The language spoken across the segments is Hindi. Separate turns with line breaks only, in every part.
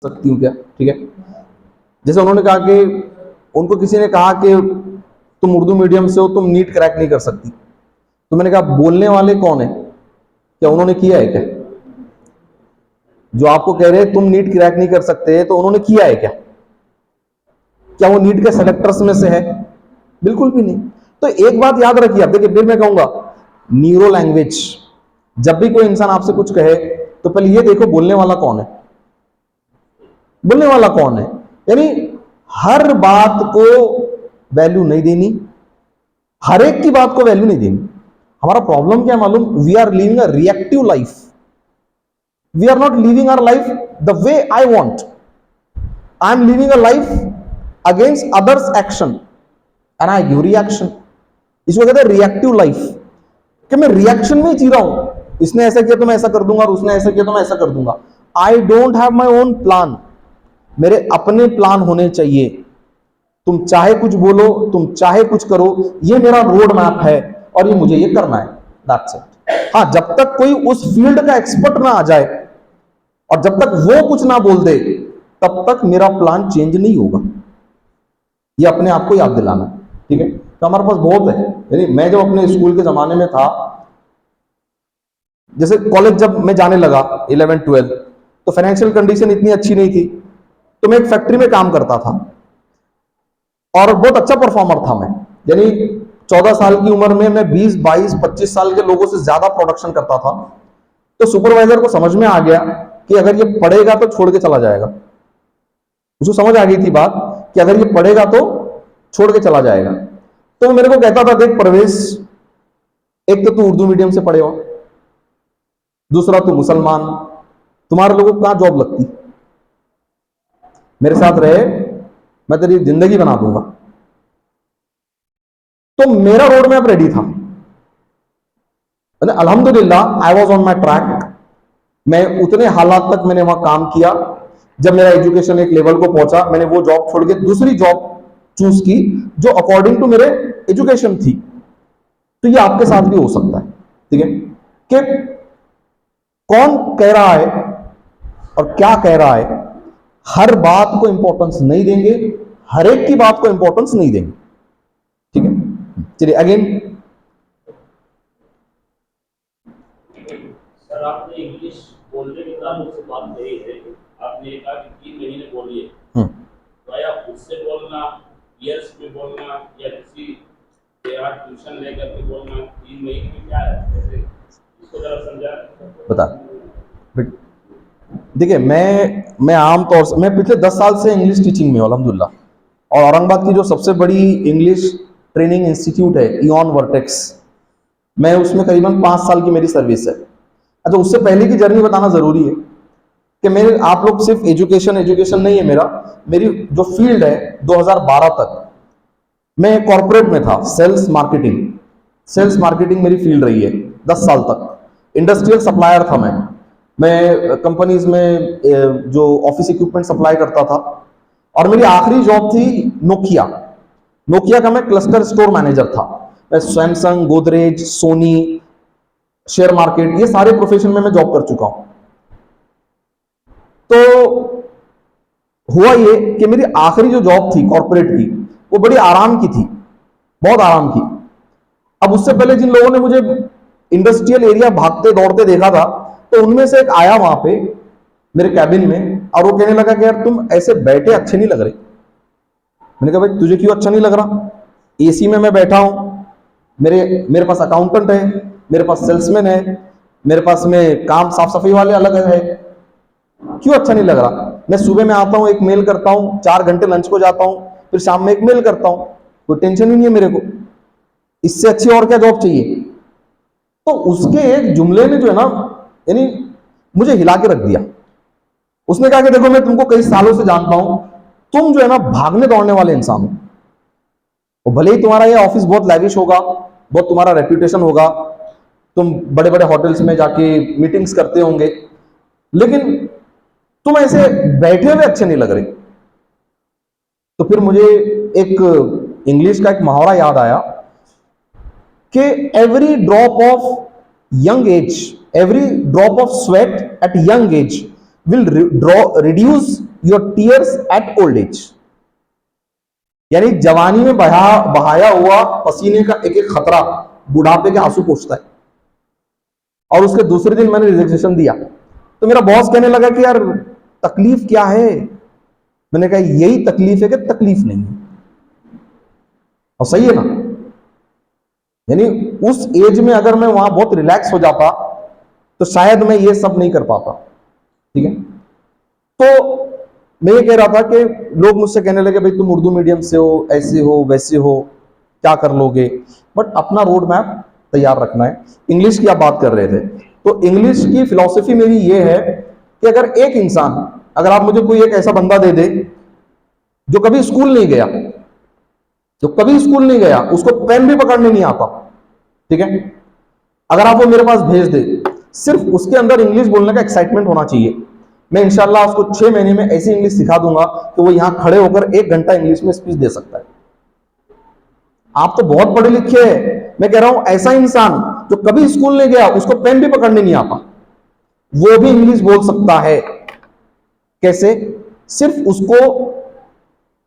सकती हूँ क्या? ठीक है, जैसे उन्होंने कहा कि उनको किसी ने कहा कि तुम उर्दू मीडियम से हो, तुम नीट क्रैक नहीं कर सकती। तो मैंने कहा बोलने वाले कौन है? क्या उन्होंने किया है क्या? जो आपको कह रहे हैं तुम नीट क्रैक नहीं कर सकते, तो उन्होंने किया है क्या? क्या वो नीट के सेलेक्टर्स में से है? बिल्कुल भी नहीं। तो एक बात याद रखिए आप, देखिए फिर मैं कहूंगा न्यूरो लैंग्वेज, जब भी कोई इंसान आपसे कुछ कहे तो पहले ये देखो बोलने वाला कौन है। बोलने वाला कौन है, यानी हर बात को वैल्यू नहीं देनी, हर एक की बात को वैल्यू नहीं देनी। हमारा प्रॉब्लम क्या है मालूम? We are living a reactive life, we are not living our life the way I want. I am living a life against others action and I give reaction. इसको कहते हैं रिएक्टिव लाइफ, कि मैं रिएक्शन में ही जी रहा हूं। इसने ऐसा किया तो मैं ऐसा कर दूंगा, और उसने ऐसा किया तो मैं ऐसा कर दूंगा। I don't have my own plan, मेरे अपने प्लान होने चाहिए। तुम चाहे कुछ बोलो, तुम चाहे कुछ करो, ये मेरा रोड मैप है और ये मुझे ये करना है, दैट्स इट। हाँ, जब तक कोई उस फील्ड का एक्सपर्ट ना आ जाए और जब तक वो कुछ ना बोल दे, तब तक मेरा प्लान चेंज नहीं होगा। ये अपने आप को याद दिलाना, ठीक है। तो हमारे पास बहुत है, यानी मैं जब अपने स्कूल के जमाने में था, जैसे कॉलेज जब मैं जाने लगा 11-12, तो फाइनेंशियल कंडीशन इतनी अच्छी नहीं थी, तो मैं एक फैक्ट्री में काम करता था और बहुत अच्छा परफॉर्मर था मैं। यानी 14 साल की उम्र में मैं 20, 22, 25 साल के लोगों से ज्यादा प्रोडक्शन करता था। तो सुपरवाइजर को समझ में आ गया कि अगर ये पढ़ेगा तो छोड़ के चला जाएगा। उसको समझ आ गई थी बात कि अगर ये पढ़ेगा तो छोड़ के चला जाएगा। तो मेरे को कहता था, देख परवेश, एक तो तू उर्दू मीडियम से पढ़े हो, दूसरा तू मुसलमान, तुम्हारे लोगों को कहां जॉब लगती? मेरे साथ रहे, मैं तेरी जिंदगी बना दूंगा। तो मेरा रोड मैप रेडी था, अल्हम्दुलिल्लाह I was on my track. मैं उतने हालात तक मैंने वहां काम किया, जब मेरा एजुकेशन एक लेवल को पहुंचा, मैंने वो जॉब छोड़ के दूसरी जॉब चूज की जो अकॉर्डिंग टू मेरे एजुकेशन थी। तो ये आपके साथ भी हो सकता है, ठीक है, कि कौन कह रहा है और क्या कह रहा है, हर बात को इंपॉर्टेंस नहीं देंगे, हर एक की बात को इंपॉर्टेंस नहीं देंगे, ठीक है। चलिए अगेन।
सर, आपने इंग्लिश बोलने के ताल्लुक से बात कही है, आपने कहा कि 3 महीने बोलिए, तो आया खुद से बोलना, ईयर्स में बोलना, या किसी के यहाँ ट्यूशन लेकर के बोलना, 3 महीने में क्या है, कैसे इसको जरा समझा।
बता देखिए, मैं आम तौर से मैं पिछले 10 साल से इंग्लिश टीचिंग में हूं अल्हम्दुलिल्लाह, और औरंगाबाद की जो सबसे बड़ी इंग्लिश ट्रेनिंग इंस्टीट्यूट है इयॉन वर्टेक्स, मैं उसमें करीबन 5 साल की मेरी सर्विस है। अच्छा, उससे पहले की जर्नी बताना जरूरी है कि मेरे, आप लोग सिर्फ एजुकेशन नहीं है मेरी जो फील्ड है 2012 तक मैं कॉर्पोरेट में था, सेल्स मार्केटिंग मेरी फील्ड रही है 10 साल तक। इंडस्ट्रियल सप्लायर था मैं कंपनीज में जो ऑफिस इक्विपमेंट सप्लाई करता था। और मेरी आखिरी जॉब थी नोकिया का मैं क्लस्टर स्टोर मैनेजर था। मैं Samsung, Godrej, Sony, share market, ये सारे प्रोफेशन में मैं जॉब कर चुका हूं। तो हुआ ये कि मेरी आखिरी जो जॉब थी कॉर्पोरेट की, वो बड़ी आराम की थी, बहुत आराम की। अब उससे पहले जिन लोगों ने मुझे इंडस्ट्रियल एरिया भागते दौड़ते देखा था, तो उनमें से एक आया वहां पे मेरे कैबिन में, और वो कहने लगा कि यार तुम ऐसे बैठे अच्छे नहीं लग रहे। मैंने कहा भाई तुझे क्यों अच्छा नहीं लग रहा? एसी में मैं बैठा हूं, मेरे पास अकाउंटेंट है, मेरे पास सेल्समैन है, मेरे पास में काम साफ सफाई वाले अलग है, क्यों अच्छा नहीं लग रहा? मैं सुबह में आता हूं, एक मेल करता हूं, 4 घंटे लंच को जाता हूं, फिर शाम में एक मेल करता हूं, कोई टेंशन ही नहीं है मेरे को, इससे अच्छी और क्या जॉब चाहिए? तो उसके एक जुमले ने जो है ना, यानी मुझे हिला के रख दिया। उसने कहा कि देखो मैं तुमको कई सालों से जानता हूं, तुम जो है ना भागने दौड़ने वाले इंसान हो। और भले ही तुम्हारा ये ऑफिस बहुत लैविश होगा, बहुत तुम्हारा रेप्यूटेशन होगा, तुम बड़े बड़े होटल्स में जाके मीटिंग्स करते होंगे, लेकिन तुम ऐसे बैठे हुए अच्छे नहीं लग रहे। तो फिर मुझे एक इंग्लिश का एक मुहावरा याद आया कि every drop of sweat at young age will reduce your tears at old age, यानी जवानी में बहाया हुआ पसीने का एक एक खतरा बुढ़ापे के आंसू पोंछता है। और उसके दूसरे दिन मैंने रिजैक्शन दिया तो मेरा बॉस कहने लगा कि यार तकलीफ क्या है? मैंने कहा यही तकलीफ है कि तकलीफ नहीं है। और सही है ना, यानी उस एज में अगर मैं वहां बहुत रिलैक्स हो जाता तो शायद मैं ये सब नहीं कर पाता। ठीक है, तो मैं ये कह रहा था कि लोग मुझसे कहने लगे भाई तुम उर्दू मीडियम से हो, ऐसे हो वैसे हो, क्या कर लोगे? बट अपना रोड मैप तैयार रखना है। इंग्लिश की आप बात कर रहे थे, तो इंग्लिश की फिलॉसफी मेरी ये है कि अगर एक इंसान, अगर आप मुझे कोई एक ऐसा बंदा दे दे जो कभी स्कूल नहीं गया, उसको पेन भी पकड़ने नहीं आता, ठीक है, अगर आप वो मेरे पास भेज दे, सिर्फ उसके अंदर इंग्लिश बोलने का एक्साइटमेंट होना चाहिए, मैं इंशाल्लाह उसको 6 महीने में ऐसी इंग्लिश सिखा दूंगा कि वो यहां खड़े होकर 1 घंटा इंग्लिश में स्पीच दे सकता है। आप तो बहुत पढ़े लिखे हैं, मैं कह रहा हूं ऐसा इंसान जो कभी स्कूल नहीं गया, उसको पेन भी पकड़ने नहीं आता, वो भी इंग्लिश बोल सकता है। कैसे? सिर्फ उसको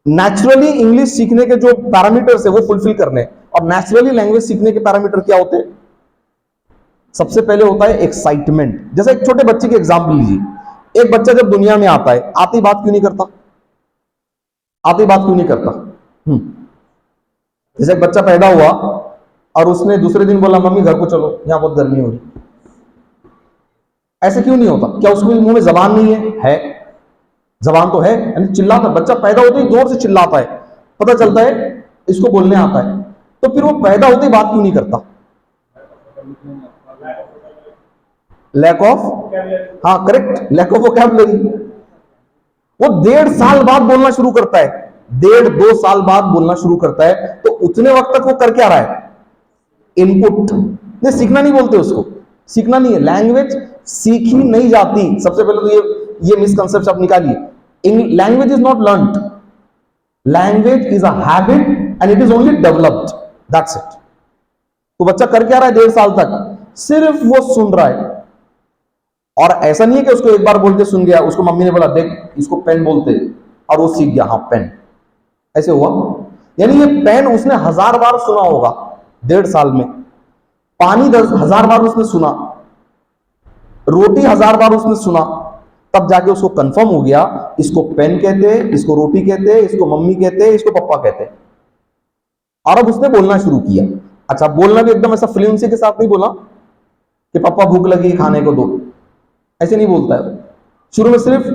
नेचुरली इंग्लिश सीखने के जो पैरामीटर्स है वो फुलफिल करने। और नेचुरली लैंग्वेज सीखने के पैरामीटर क्या होते हैं? सबसे पहले होता है एक्साइटमेंट। जैसे एक छोटे बच्चे की एग्जांपल लीजिए, एक बच्चा जब दुनिया में आता है, आती बात क्यों नहीं करता? जैसे एक बच्चा पैदा हुआ और उसने दूसरे दिन बोला मम्मी घर को चलो, यहां बहुत गर्मी हो रही, ऐसे क्यों नहीं होता? क्या उसके मुंह में जबान नहीं है? जबान तो है, यानी चिल्लाता। बच्चा पैदा होते ही जोर से चिल्लाता है, पता चलता है इसको बोलने आता है। तो फिर वो पैदा होते ही बात क्यों नहीं करता? लैक ऑफ, हाँ करेक्ट, लैक ऑफ वोकैबुलरी। वो 1.5 साल बाद बोलना शुरू करता है, 1.5-2 साल बाद बोलना शुरू करता है। तो उतने वक्त तक वो कर क्या रहा है? इनपुट। नहीं, सीखना नहीं बोलते उसको, सीखना नहीं है। लैंग्वेज सीखी नहीं जाती। सबसे पहले तो ये मिसकंसेप्ट आप निकालिए। Language is not learned, language is a habit and it is only developed, that's it. तो बच्चा कर क्या रहा है 1.5 साल तक? सिर्फ वो सुन रहा है। और ऐसा नहीं है कि उसको एक बार बोल के सुन गया, उसको मम्मी ने बोला देख इसको पेन बोलते, और वो सीख गया, हाँ पेन, ऐसे हुआ? यानी ये पेन उसने 1000 बार सुना होगा 1.5 साल में, पानी 10,000 बार उसने सुना, रोटी 1000 बार उसने सुना, तब जाके उसको कंफर्म हो गया इसको पेन कहते हैं, इसको रोटी कहते हैं, इसको मम्मी कहते हैं, इसको पप्पा कहते हैं। और अब उसने बोलना शुरू किया। अच्छा, बोलना भी एकदम ऐसा फ्लुएंसी के साथ नहीं बोला कि पप्पा भूख लगी खाने को दो, ऐसे नहीं बोलता है। शुरू में सिर्फ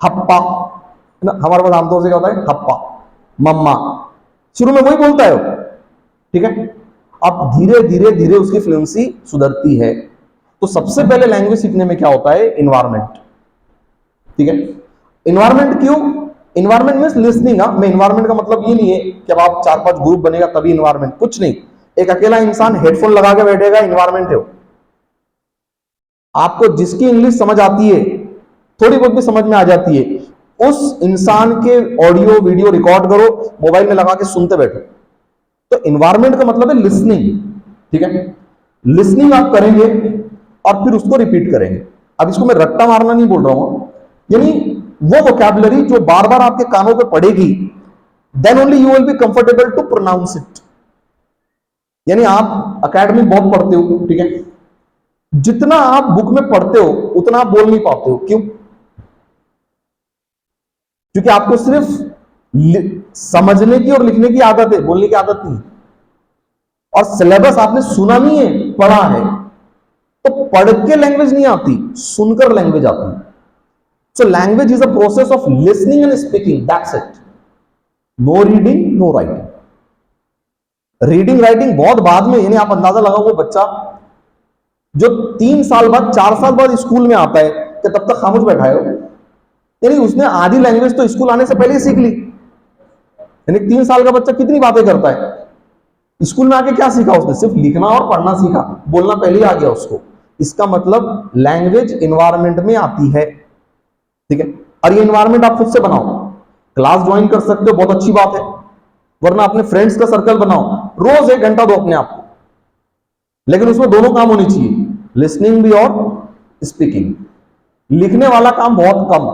हप्पा, हमारे पास आमतौर से क्या होता है? हप्पा, मम्मा, शुरू में वही बोलता है वो, ठीक है। अब धीरे धीरे धीरे उसकी फ्लुएंसी सुधरती है। तो सबसे पहले लैंग्वेज सीखने में क्या होता है? इन्वायरमेंट, ठीक है। इन्वायरमेंट क्यों? Environment means listening. मैं इन्वायरमेंट का मतलब ये नहीं है कि अब आप 4-5 ग्रुप बनेगा तभी इन्वायरमेंट, कुछ नहीं। एक अकेला इंसान हेडफोन लगा के बैठेगा, इन्वायरमेंट है वो। आपको जिसकी इंग्लिश समझ आती है, थोड़ी बहुत भी समझ में आ जाती है, उस इंसान के ऑडियो वीडियो रिकॉर्ड करो, मोबाइल में लगा के सुनते बैठो। तो इन्वायरमेंट का मतलब है लिसनिंग, ठीक है। लिसनिंग आप करेंगे और फिर उसको रिपीट करेंगे। अब इसको मैं रट्टा मारना नहीं बोल रहा हूं, यानी वो वोकैबुलरी जो बार बार आपके कानों पे पड़ेगी, then only you will be comfortable to pronounce it. यानी आप एकेडमिक बहुत पढ़ते हो, ठीक है, जितना आप बुक में पढ़ते हो उतना आप बोल नहीं पाते हो। क्यों? क्योंकि आपको सिर्फ समझने की और लिखने की आदत है, बोलने की आदत नहीं। और सिलेबस आपने सुना नहीं है, पढ़ा है। तो पढ़ के लैंग्वेज नहीं आती, सुनकर लैंग्वेज आती है। So language is a process of listening and speaking, that's it. No reading, no writing. Reading writing बहुत बाद में। यानी आप अंदाजा लगाओ, वो बच्चा जो 3 साल बाद 4 साल बाद स्कूल में आता है, कि तब तक खामोश बैठा है, यानी उसने आधी लैंग्वेज तो स्कूल आने से पहले ही सीख ली। यानी 3 साल का बच्चा कितनी बातें करता है, स्कूल में आके क्या सीखा उसने? सिर्फ लिखना और पढ़ना सीखा, बोलना पहले ही आ गया उसको। इसका मतलब लैंग्वेज इन्वायरमेंट में आती है, ठीक है। और ये इन्वायरमेंट आप खुद से बनाओ। क्लास ज्वाइन कर सकते हो, बहुत अच्छी बात है, वरना अपने फ्रेंड्स का सर्कल बनाओ, रोज 1 घंटा दो अपने आप को। लेकिन उसमें दोनों काम होनी चाहिए, लिसनिंग भी और स्पीकिंग। लिखने वाला काम बहुत कम,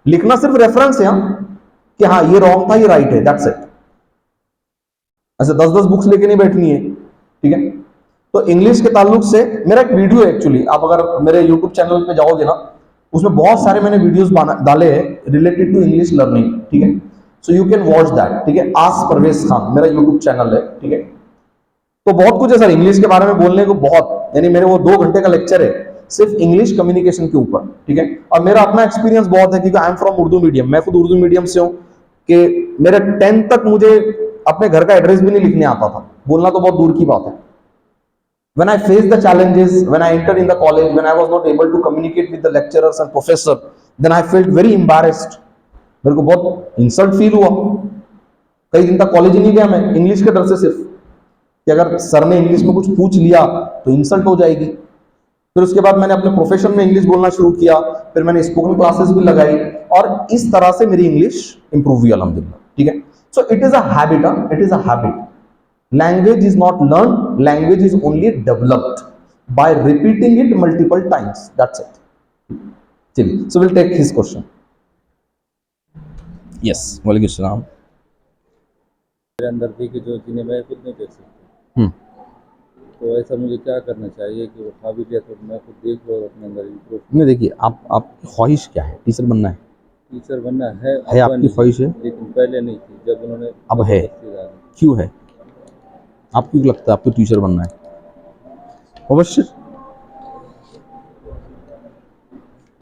लिखना सिर्फ रेफरेंस है कि हाँ ये रॉन्ग था, ये राइट है, दैट्स इट। ऐसे 10-10 बुक्स लेके नहीं बैठनी है, ठीक है। तो इंग्लिश के ताल्लुक से मेरा एक वीडियो है एक्चुअली, आप अगर मेरे यूट्यूब चैनल पे जाओगे ना, उसमें बहुत सारे मैंने वीडियोस डाले हैं रिलेटेड टू इंग्लिश लर्निंग, ठीक है। So you can watch that, ठीक है। आस्क परवेज खान मेरा यूट्यूब चैनल है, ठीक है। तो बहुत कुछ है सर इंग्लिश के बारे में बोलने को, बहुत, यानी मेरे वो 2 घंटे का लेक्चर है सिर्फ इंग्लिश कम्युनिकेशन के ऊपर, ठीक है। और मेरा अपना एक्सपीरियंस बहुत है क्योंकि I am from Urdu medium, मैं खुद उर्दू मीडियम से हूं, कि मेरे 10th तक मुझे अपने घर का एड्रेस भी नहीं लिखने आता था, बोलना तो बहुत दूर की बात है। When I faced the challenges, when I entered in the college, when I was not able to communicate with the lecturers and professor, then I felt very embarrassed. मेरे को बहुत इंसल्ट फील हुआ, कई दिन तक कॉलेज ही नहीं गया मैं, इंग्लिश के डर से, सिर्फ कि अगर सर ने इंग्लिश में कुछ पूछ लिया तो इंसल्ट हो जाएगी। फिर उसके बाद मैंने अपने प्रोफेशन में इंग्लिश बोलना शुरू किया, फिर मैंने स्पोकन क्लासेस भी लगाई, और इस तरह से मेरी इंग्लिश इंप्रूव हुई अल्हम्दुलिल्लाह, ठीक है। So it is a habit, it is a habit. Language is not learned, language is only developed by repeating it multiple times, that's it. चलिए, so we'll take his question. Yes, वालेकुम सलाम।
मेरे अंदर थी कि जो जिन्हें मैं खुद नहीं देख सकता, तो ऐसा मुझे क्या करना चाहिए कि वो काबिलियत और मैं खुद देख लूँ और अपने अंदर इम्प्रूव।
नहीं, देखिए आपकी ख्वाहिश क्या है? टीचर बनना है?
टीचर बनना है
आपकी ख्वाहिश है?
लेकिन पहले नहीं थी, जब उन्होंने
अब है? क्यों है? आपको क्यों लगता है आपको टीचर बनना है? अवश्य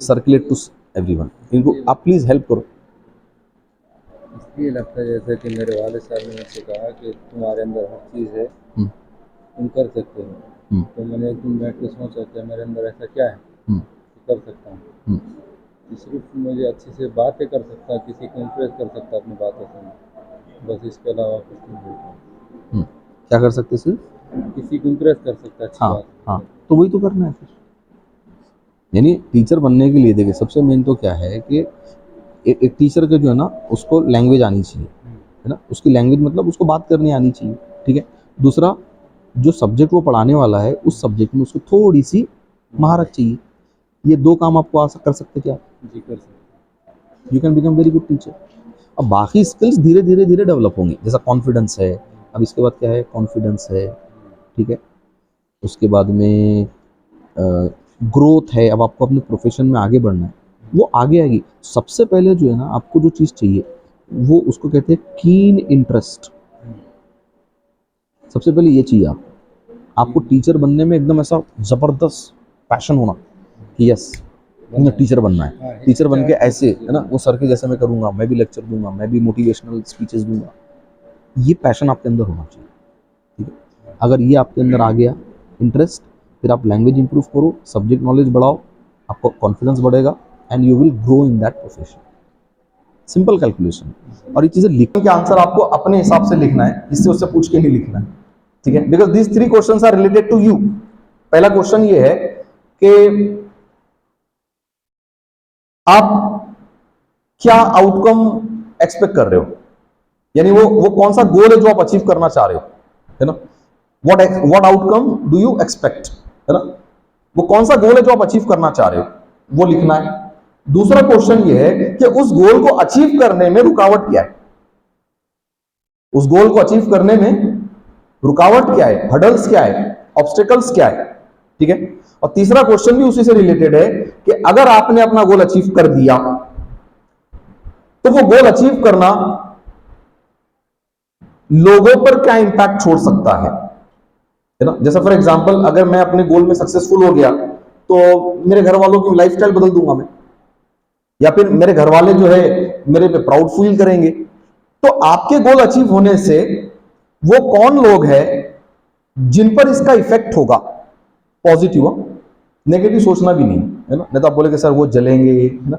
सर्कुलेट टू एवरीवन, इनको आप प्लीज हेल्प करो।
इसलिए लगता है जैसे कि मेरे वाले साहब ने मुझसे कहा कि तुम्हारे अंदर हर चीज़ है, तुम कर सकते हो। तो मैंने एक दिन बैठ के सोचा कि मेरे अंदर ऐसा क्या है कि कर सकता हूँ। सिर्फ मुझे अच्छे से बातें कर सकता, किसी को इम्प्रेस कर सकता अपनी बातों से, बस इसके अलावा कुछ नहीं होता।
क्या कर सकते सिर्फ?
किसी को इम्प्रेस कर सकता, अच्छी बात।
हाँ, तो वही तो करना है फिर। यानी टीचर बनने के लिए देखिए सबसे मेन तो क्या है कि एक टीचर के जो है ना उसको लैंग्वेज आनी चाहिए, है ना। उसकी लैंग्वेज मतलब उसको बात करनी आनी चाहिए, ठीक है। दूसरा, जो सब्जेक्ट वो पढ़ाने वाला है उस सब्जेक्ट में उसको थोड़ी सी महारत चाहिए। ये 2 काम आपको कर सकते क्या?
जी कर सकते।
You can become very good teacher. अब बाकी स्किल्स धीरे धीरे धीरे डेवलप होंगी, जैसा कॉन्फिडेंस है, अब इसके बाद क्या है, कॉन्फिडेंस है, ठीक है। उसके बाद में ग्रोथ है, अब आपको अपने प्रोफेशन में आगे बढ़ना है, वो आगे आएगी। सबसे पहले जो है ना आपको जो चीज़ चाहिए वो उसको कहते हैं कीन इंटरेस्ट। सबसे पहले ये चाहिए आपको टीचर बनने में एकदम ऐसा ज़बरदस्त पैशन होना कि यस मुझे टीचर बनना है। टीचर बन के ऐसे, है ना, वो सर के जैसे मैं करूँगा, मैं भी लेक्चर दूंगा, मैं भी मोटिवेशनल स्पीचेस दूंगा। ये पैशन आपके अंदर होना चाहिए, ठीक है। अगर ये आपके अंदर आ गया इंटरेस्ट, फिर आप लैंग्वेज इंप्रूव करो, सब्जेक्ट नॉलेज बढ़ाओ, आपको कॉन्फिडेंस बढ़ेगा and you will grow in that profession. Simple calculation. और ये चीज़ें लिखने के आंसर आपको अपने हिसाब से लिखना है, इससे उससे पूछ के नहीं लिखना है, ठीक है। Because this 3 questions are related to you. पहला क्वेश्चन ये है कि आप क्या आउटकम एक्सपेक्ट कर रहे हो, यानी वो कौन सा गोल है जो आप अचीव करना चाह रहे हो, है ना। What outcome do you expect, है ना, वो कौन सा गोल है जो आप अचीव करना चाह रहे हो, वो लिखना है। दूसरा क्वेश्चन ये है कि उस गोल को अचीव करने में रुकावट क्या है, उस गोल को अचीव करने में रुकावट क्या है, हर्डल्स क्या है, ऑब्स्टेकल्स क्या है, ठीक है। और तीसरा क्वेश्चन भी उसी से रिलेटेड है कि अगर आपने अपना गोल अचीव कर दिया तो वो गोल अचीव करना लोगों पर क्या इंपैक्ट छोड़ सकता है ना। जैसा फॉर एग्जांपल, अगर मैं अपने गोल में सक्सेसफुल हो गया तो मेरे घर वालों की लाइफस्टाइल बदल दूंगा मैं, या फिर मेरे घर वाले जो है मेरे पे प्राउड फील करेंगे। तो आपके गोल अचीव होने से वो कौन लोग हैं जिन पर इसका इफेक्ट होगा पॉजिटिव, नेगेटिव सोचना भी नहीं, है ना। नहीं तो आप बोले कि सर वो जलेंगे, है ना,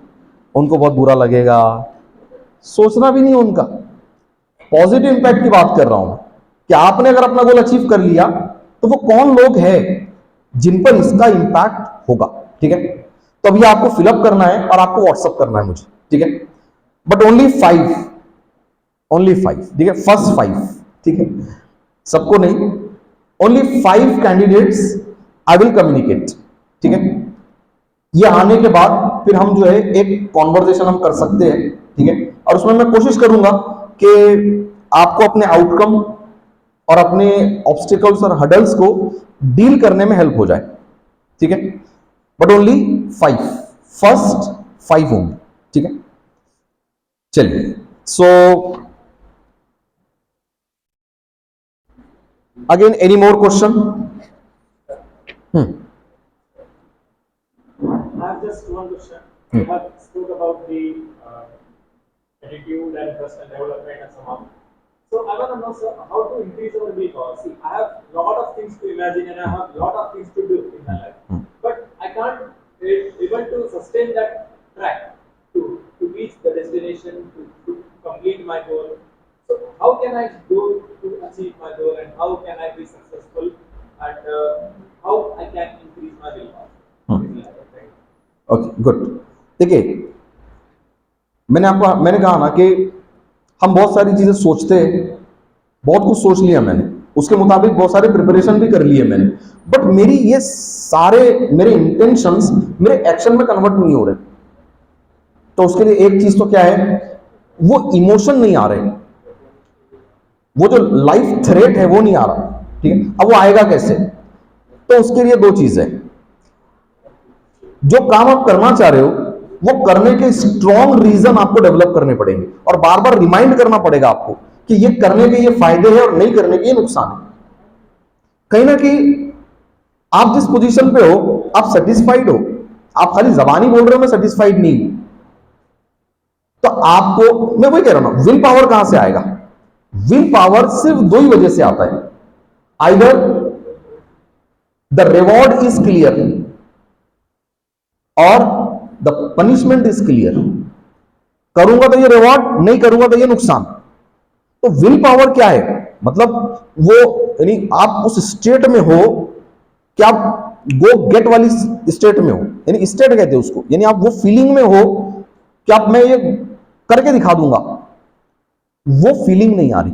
उनको बहुत बुरा लगेगा, सोचना भी नहीं उनका। पॉजिटिव इंपैक्ट की बात कर रहा हूं कि आपने अगर अपना गोल अचीव कर लिया तो वो कौन लोग हैं जिन पर इसका इंपैक्ट होगा, ठीक है। तो अभी आपको फिलअप करना है और आपको व्हाट्सअप करना है मुझे, ठीक है। बट ओनली 5, ठीक है, फर्स्ट 5, ठीक है, सबको नहीं, only 5 candidates I will communicate, ठीक है। ये आने के बाद फिर हम जो है एक कॉन्वर्सेशन हम कर सकते हैं, ठीक है। और उसमें मैं कोशिश करूंगा कि आपको अपने आउटकम और अपने ऑब्स्टिकल्स और हडल्स को डील करने में हेल्प हो जाए, ठीक है। बट ओनली 5, फर्स्ट 5 होंगे, ठीक है। चलिए, so again any more question?
I have just one question. You have spoke about the attitude and personal development and somehow. So I want to know, sir, how to increase our willpower. See, I have lot of things to imagine and I have lot of things to do in my life, but I can't able to sustain that track to reach the destination to complete my goal. So how can I go to achieve my goal and how can I be successful and how I can increase my willpower?
Okay, good. देखिए, मैंने कहा ना कि हम बहुत सारी चीजें सोचते हैं, बहुत कुछ सोच लिया मैंने, उसके मुताबिक बहुत सारे प्रिपरेशन भी कर लिए मैंने, बट मेरी ये सारे मेरे इंटेंशंस मेरे एक्शन में कन्वर्ट नहीं हो रहे। तो उसके लिए एक चीज तो क्या है, वो इमोशन नहीं आ रहे, वो जो लाइफ थ्रेट है वो नहीं आ रहा, ठीक है। अब वो आएगा कैसे? तो उसके लिए 2 चीजें, जो काम आप करना चाह रहे हो वो करने के स्ट्रॉन्ग रीजन आपको डेवलप करने पड़ेंगे और बार बार रिमाइंड करना पड़ेगा आपको कि ये करने के ये फायदे हैं और नहीं करने के ये नुकसान है। कहीं ना कहीं आप जिस पोजीशन पे हो आप सेटिस्फाइड हो, आप खाली जबानी बोल रहे हो मैं सेटिस्फाइड नहीं हूं, तो आपको मैं वही कह रहा हूं, विल पावर कहां से आएगा? विल पावर सिर्फ 2 ही वजह से आता है, either the reward is clear और द पनिशमेंट इज क्लियर। करूंगा तो ये रिवॉर्ड, नहीं करूंगा तो ये नुकसान। तो विल पावर क्या है? मतलब वो यानी आप उस स्टेट में हो कि आप गो गेट वाली स्टेट में हो, यानी स्टेट कहते हैं उसको, यानी आप वो फीलिंग में हो कि आप मैं ये करके दिखा दूंगा, वो फीलिंग नहीं आ रही।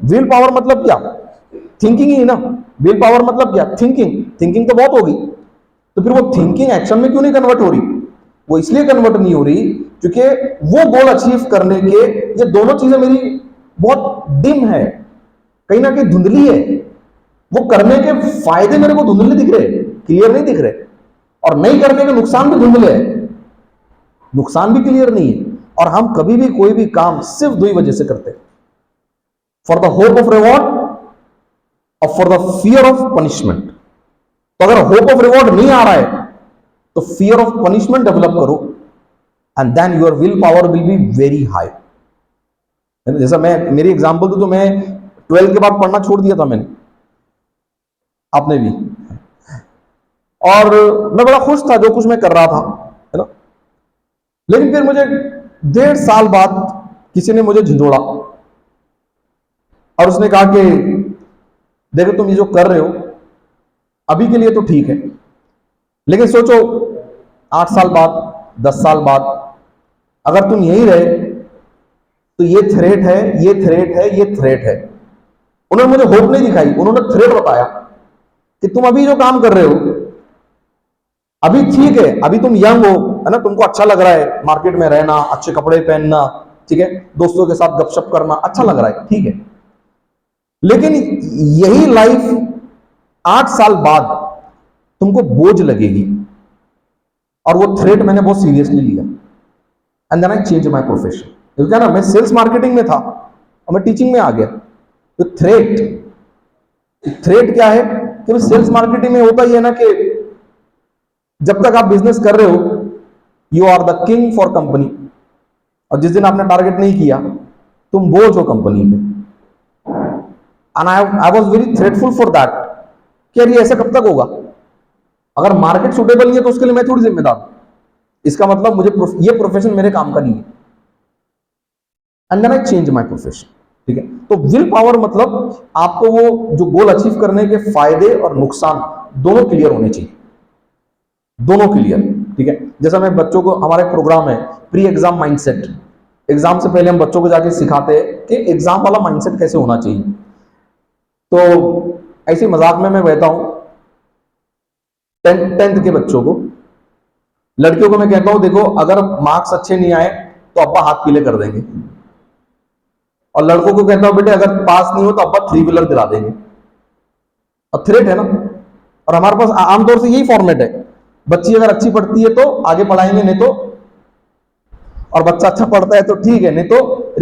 विल पावर मतलब क्या? थिंकिंग ही ना। विल पावर मतलब क्या? थिंकिंग तो बहुत होगी, तो फिर वो थिंकिंग एक्शन में क्यों नहीं कन्वर्ट हो रही? वो इसलिए कन्वर्ट नहीं हो रही क्योंकि वो गोल अचीव करने के ये दोनों चीजें मेरी बहुत डिम है, कहीं ना कहीं धुंधली है। वो करने के फायदे मेरे को धुंधले दिख रहे, क्लियर नहीं दिख रहे, और नहीं करने के नुकसान भी धुंधले है, नुकसान भी क्लियर नहीं है। और हम कभी भी कोई भी काम सिर्फ 2 ही वजह से करते हैं, for the hope of reward और for the fear of punishment. तो अगर होप ऑफ रिवॉर्ड नहीं आ रहा है तो फियर ऑफ पनिशमेंट डेवलप करो and then your will power will be very high. जैसा मैं मेरी एग्जांपल दूं तो मैं 12 के बाद पढ़ना छोड़ दिया था मैंने, आपने भी, और मैं बड़ा खुश था जो कुछ मैं कर रहा था, है ना। लेकिन फिर मुझे 1.5 साल बाद किसी ने मुझे झिझोड़ा और उसने कहा कि देखो तुम ये जो कर रहे हो अभी के लिए तो ठीक है, लेकिन सोचो 8 साल बाद, 10 साल बाद अगर तुम यही रहे तो ये थ्रेट है, ये थ्रेट है, ये थ्रेट है। उन्होंने मुझे होप नहीं दिखाई, उन्होंने थ्रेट बताया कि तुम अभी जो काम कर रहे हो अभी ठीक है, अभी तुम यंग हो, है ना, तुमको अच्छा लग रहा है मार्केट में रहना, अच्छे कपड़े पहनना, ठीक है, दोस्तों के साथ गपशप करना अच्छा लग रहा है, ठीक है। लेकिन यही लाइफ 8 साल बाद तुमको बोझ लगेगी, और वो थ्रेट मैंने बहुत सीरियसली लिया and then I change my profession. क्या ना, मैं सेल्स मार्केटिंग में था और मैं टीचिंग में आ गया। तो थ्रेट क्या है कि सेल्स मार्केटिंग में होता ही है ना कि जब तक आप बिजनेस कर रहे हो you are the king for company, और जिस दिन आपने टारगेट नहीं किया तुम बोझ हो कंपनी पे। And I was very grateful for that कि यार ये ऐसा कब तक होगा, अगर मार्केट सुटेबल नहीं है तो उसके लिए मैं थोड़ी जिम्मेदार हूं, इसका मतलब मुझे ये प्रोफेशन मेरे काम का नहीं है। And then I change my profession, ठीक है। तो विल पावर मतलब आपको वो जो गोल अचीव करने के फायदे और नुकसान दोनों क्लियर होने चाहिए, दोनों क्लियर, ठीक है। जैसा मैं बच्चों को, हमारा एक प्रोग्राम है प्री एग्जाम माइंडसेट, एग्जाम से पहले हम बच्चों को जाके सिखाते हैं कि एग्जाम वाला माइंडसेट कैसे होना चाहिए। तो ऐसे मजाक में मैं कहता हूं 10th के बच्चों को लड़कियों को मैं कहता हूं देखो अगर मार्क्स अच्छे नहीं आए तो अब्बा हाथ पीले कर देंगे, और लड़कों को कहता हूं बेटे अगर पास नहीं हो तो अब्बा 3 व्हीलर दिला देंगे। और थ्रेट है ना, और हमारे पास आमतौर से यही फॉर्मेट है, बच्ची अगर अच्छी पढ़ती है तो आगे पढ़ाएंगे, नहीं तो, और बच्चा अच्छा पढ़ता है तो ठीक है, नहीं तो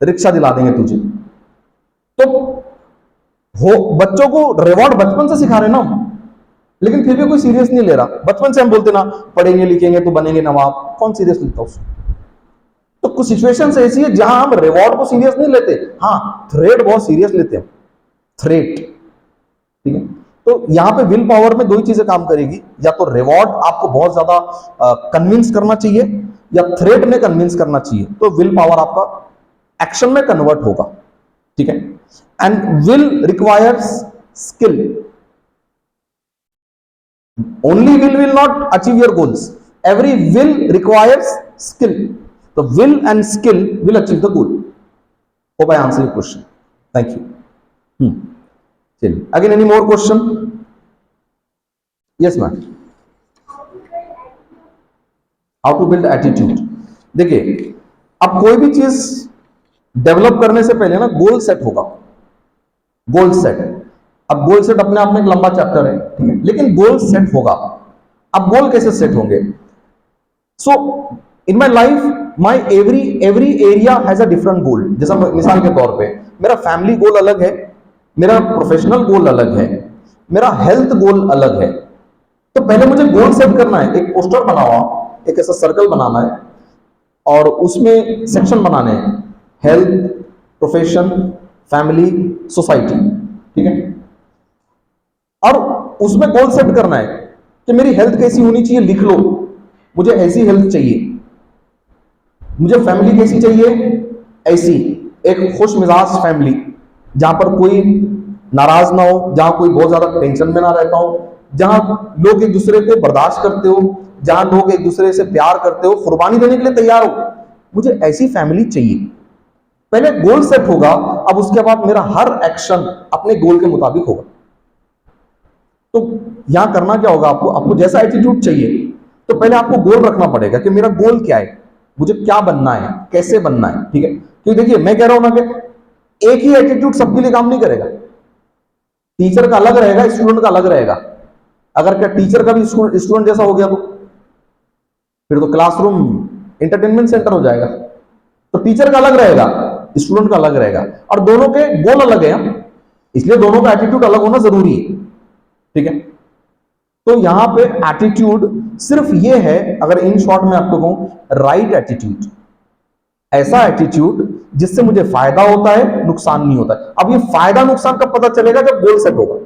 रिक्शा दिला देंगे तुझे। तो हो बच्चों को रिवॉर्ड बचपन से सिखा रहे ना हम, लेकिन फिर भी कोई सीरियस नहीं ले रहा। बचपन से हम बोलते ना पढ़ेंगे लिखेंगे तो बनेंगे नवाब, कौन सीरियस लेता उसको। तो कुछ सिचुएशन ऐसी है जहां हम रिवॉर्ड को सीरियस नहीं लेते, हाँ थ्रेट बहुत सीरियस लेते हैं, थ्रेट, ठीक है। तो यहां पे विल पावर में दो ही चीजें काम करेगी, या तो रिवॉर्ड आपको बहुत ज्यादा कन्विंस करना चाहिए, या थ्रेट में कन्विंस करना चाहिए, तो विल पावर आपका एक्शन में कन्वर्ट होगा, ठीक है। And will requires skill, only will not achieve your goals, every will requires skill, तो will and skill will achieve the goal. Hope I answer your question, thank you. चलिए again any more question? Yes ma'am. How to build attitude. देखिए अब कोई भी चीज डेवलप करने से पहले ना गोल सेट होगा, गोल सेट। अब गोल सेट अपने आप में एक लंबा चैप्टर है, ठीक है, लेकिन गोल सेट होगा। अब गोल कैसे सेट होंगे? So in my life my every area has a different goal. जैसा मिसाल के तौर पे मेरा फैमिली गोल अलग है, मेरा प्रोफेशनल गोल अलग है, मेरा हेल्थ गोल अलग है। तो पहले मुझे गोल सेट करना है, एक पोस्टर बना हुआ, एक ऐसा सर्कल बनाना है और उसमें सेक्शन बनाने हैं, हेल्थ, प्रोफेशन, फैमिली, सोसाइटी, ठीक है। और उसमें गोल सेट करना है कि मेरी हेल्थ कैसी होनी चाहिए, लिख लो, मुझे ऐसी हेल्थ चाहिए। मुझे फैमिली कैसी चाहिए, ऐसी एक खुश मिजाज फैमिली, जहां पर कोई नाराज ना हो, जहां कोई बहुत ज्यादा टेंशन में ना रहता हो, जहां लोग एक दूसरे को बर्दाश्त करते हो, जहां लोग एक दूसरे से प्यार करते हो, कुर्बानी देने के लिए तैयार हो। मुझे ऐसी फैमिली चाहिए। पहले गोल सेट होगा, अब उसके बाद मेरा हर एक्शन अपने गोल के मुताबिक होगा। तो यहां करना क्या होगा, आपको जैसा एटीट्यूड चाहिए, तो पहले आपको गोल रखना पड़ेगा कि मेरा गोल क्या है, मुझे क्या बनना है, कैसे बनना है, ठीक है। क्योंकि देखिए मैं कह रहा हूं ना कि एक ही एटीट्यूड सबके लिए काम नहीं करेगा। टीचर का अलग रहेगा, स्टूडेंट का अलग रहेगा। अगर क्या टीचर का भी स्टूडेंट जैसा हो गया तो फिर तो क्लासरूम एंटरटेनमेंट सेंटर हो जाएगा। तो टीचर का अलग रहेगा, स्टूडेंट का अलग रहेगा, और दोनों के गोल अलग है, इसलिए दोनों का एटीट्यूड अलग होना जरूरी है, ठीक है। तो यहां पे एटीट्यूड सिर्फ ये है, अगर इन शॉर्ट में आपको कहूं, राइट एटीट्यूड, ऐसा एटीट्यूड जिससे मुझे फायदा होता है, नुकसान नहीं होता है। अब ये फायदा नुकसान कब पता चलेगा, जब गोल सेट होगा।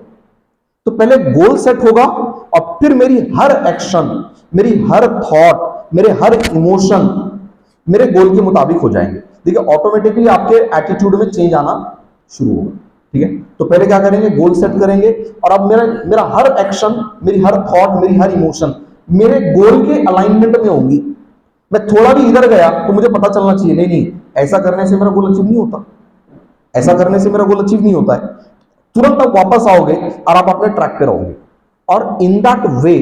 तो पहले गोल सेट होगा और फिर मेरी हर एक्शन, मेरी हर थॉट, मेरे हर इमोशन मेरे गोल के मुताबिक हो जाएंगे। देखिए ऑटोमेटिकली आपके एटीट्यूड में चेंज आना शुरू होगा, ठीक है। तो पहले क्या करेंगे, गोल सेट करेंगे, और अब मेरा हर एक्शन, मेरी हर थॉट, मेरी हर इमोशन मेरे गोल के अलाइनमेंट में होंगी। मैं थोड़ा भी इधर गया तो मुझे पता चलना चाहिए, नहीं ऐसा करने से मेरा गोल अचीव नहीं होता, ऐसा करने से मेरा गोल अचीव नहीं होता है। तुरंत आप वापस आओगे और आप अपने ट्रैक पे रहोगे, और in that way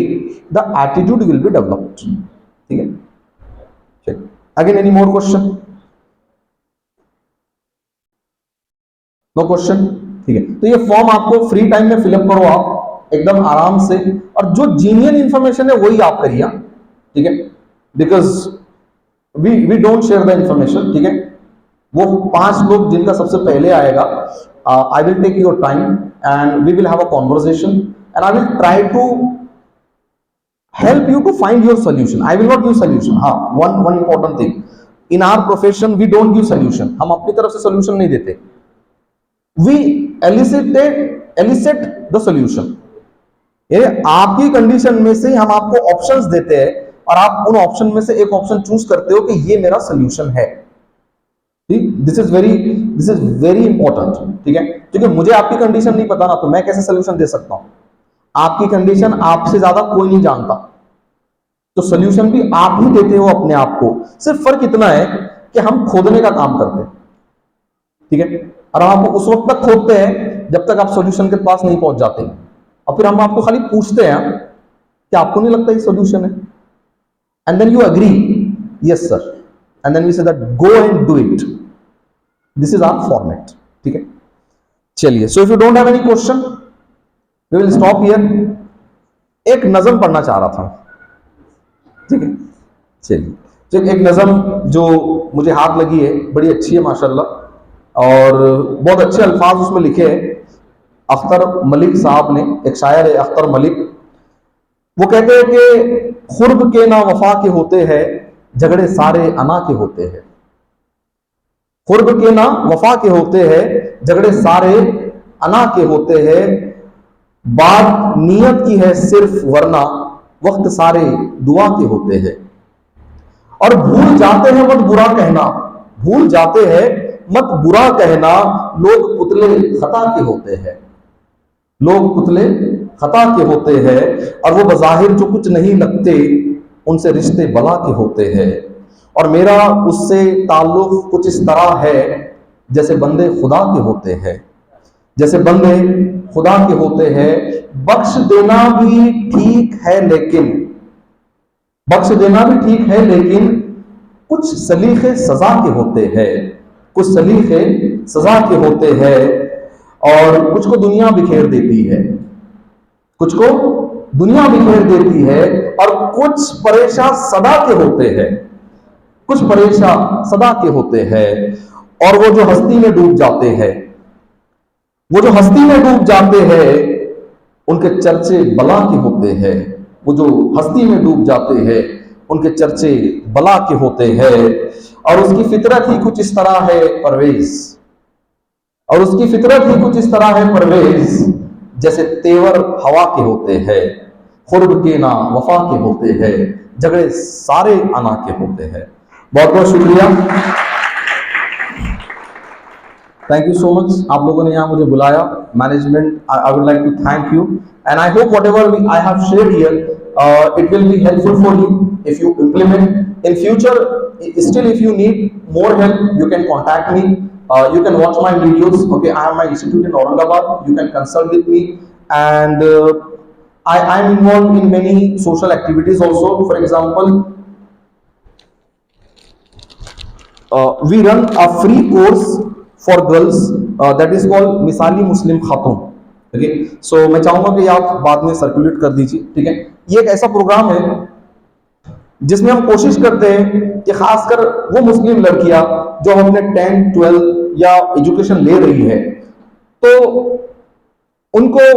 the attitude will be developed, ठीक है। चलिए again any more question? No question, ठीक है। तो ये फॉर्म आपको फ्री टाइम में फिलअप करो आप एकदम आराम से, और जो जीनियन इंफॉर्मेशन है वही आप करिए, ठीक है। Because we don't share the information, ठीक है। वो 5 लोग जिनका सबसे पहले आएगा, I will take your time and we will have a conversation and I will try to help you to find your solution. I will not give solution. हाँ, one important thing, in our profession we don't give solution. हम अपनी तरफ से solution नहीं देते, we elicit the solution. ये आपकी कंडीशन में से हम आपको ऑप्शंस देते हैं, और आप उन ऑप्शन में से एक ऑप्शन चूज करते हो कि ये मेरा सोल्यूशन है। दिस इज वेरी इंपॉर्टेंट, ठीक है। क्योंकि मुझे आपकी कंडीशन नहीं पता ना, तो मैं कैसे सोल्यूशन दे सकता हूं? आपकी कंडीशन आपसे ज्यादा कोई नहीं जानता, तो सोल्यूशन भी आप ही देते हो अपने आप को। सिर्फ फर्क इतना है कि हम खोदने का काम करते हैं, ठीक है, और आप उस वक्त तक खोदते हैं जब तक आप सोल्यूशन के पास नहीं पहुंच जाते, और फिर हम आपको खाली पूछते हैं कि आपको नहीं लगता ये सोल्यूशन है, and then you agree, yes sir, and then we say that go and do it. This is our format. ठीक है, चलिए. So if you don't have any question, we will stop here. एक नज़म पढ़ना चाह रहा था, ठीक है. चलिए, तो एक नज़म जो मुझे हाथ लगी है, बड़ी अच्छी है माशाल्लाह, और बहुत अच्छे अल्फाज उसमें लिखे हैं. अख्तर मलिक साहब ने, एक शायर है अख्तर मलिक, वो कहते हैं कि खुर्ब के ना वफा के होते हैं, झगड़े सारे अना के होते हैं. खुर्ब के ना वफा के होते हैं, झगड़े सारे अना के होते हैं. बात नियत की है सिर्फ, वरना वक्त सारे दुआ के होते हैं. और भूल जाते हैं मत बुरा कहना, भूल जाते हैं मत बुरा कहना. लोग पुतले खता के होते हैं, लोग पुतले खता के होते हैं. और वो बज़ाहिर जो कुछ नहीं लगते, उनसे रिश्ते बला के होते हैं. और मेरा उससे ताल्लुक कुछ इस तरह है, जैसे बंदे खुदा के होते हैं, जैसे बंदे खुदा के होते हैं. बख्श देना भी ठीक है लेकिन, बख्श देना भी ठीक है लेकिन, कुछ सलीखे सजा के होते हैं, कुछ सलीखे सजा के होते हैं. और कुछ को दुनिया बिखेर देती है, कुछ को दुनिया बिखेर देती है. और कुछ परेशान सदा के होते हैं, कुछ परेशान सदा के होते हैं. और वो जो हस्ती में डूब जाते हैं, वो जो हस्ती में डूब जाते हैं, उनके चर्चे बला के होते हैं. वो जो हस्ती में डूब जाते हैं, उनके चर्चे बला के होते हैं. और उसकी फितरत ही कुछ इस तरह है परवेज, और उसकी फितरत ही कुछ इस तरह है परवेज, जैसे तेवर हवा के होते हैं. खुर्ब के ना वफा के होते हैं, झगड़े सारे अना के होते हैं. बहुत बहुत शुक्रिया, थैंक यू सो मच. आप लोगों ने यहाँ मुझे बुलाया, management, I would like to thank you. And I hope whatever I have shared here, it will be helpful for you if you implement in future. Still, if you need more help, you can contact me. You can watch my videos. Okay, I have my institute in Aurangabad. You can consult with me, and I am involved in many social activities also. For example, we run a free course for girls that is called मिसाली Muslim Khatoon. Okay, so मैं चाहूंगा कि आप बाद में सर्कुलेट कर दीजिए. ठीक है, ये एक ऐसा प्रोग्राम है जिसमें हम कोशिश करते हैं कि खासकर वो मुस्लिम लड़कियां जो अपने 10, 12 या एजुकेशन ले रही है, तो उनको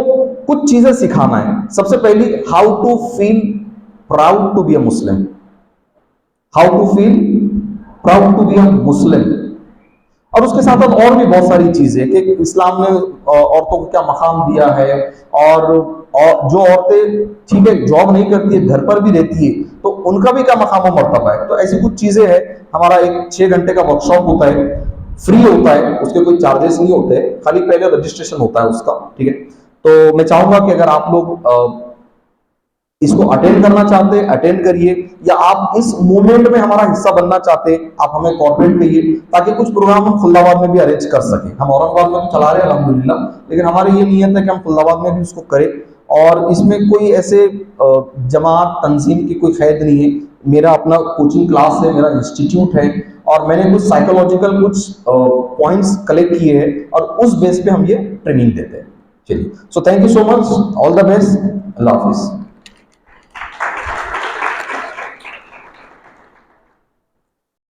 कुछ चीजें सिखाना है. सबसे पहली, how to feel proud to be a Muslim, how to feel proud to be a Muslim. और उसके साथ साथ और भी बहुत सारी चीजें कि इस्लाम ने औरतों को क्या मकाम दिया है, और जो औरतें ठीक है जॉब नहीं करती है, घर पर भी रहती है, तो उनका भी क्या मकाम और मर्तबा है. तो ऐसी कुछ चीजें हैं. हमारा एक 6 घंटे का वर्कशॉप होता है, फ्री होता है, उसके कोई चार्जेस नहीं होते, खाली पहले रजिस्ट्रेशन होता है उसका. ठीक है, तो मैं चाहूंगा कि अगर आप लोग इसको अटेंड करना चाहते हैं, अटेंड करिए, या आप इस मूवमेंट में हमारा हिस्सा बनना चाहते हैं, आप हमें कॉर्पोरेट करिए, ताकि कुछ प्रोग्राम हम खुल्दाबाद में भी अरेंज कर सकें. हम औरंगाबाद में तो चला रहे हैं अल्हम्दुलिल्लाह, लेकिन हमारी ये नीयत है कि हम खुल्दाबाद में भी उसको करें. और इसमें कोई ऐसे जमात तंजीम की कोई खैद नहीं है. मेरा अपना कोचिंग क्लास है, मेरा इंस्टीट्यूट है, और मैंने कुछ साइकोलॉजिकल कुछ पॉइंट्स कलेक्ट किए हैं, और उस बेस पे हम ये ट्रेनिंग देते हैं. चलिए, so thank you so much, all the best, Allah Hafiz.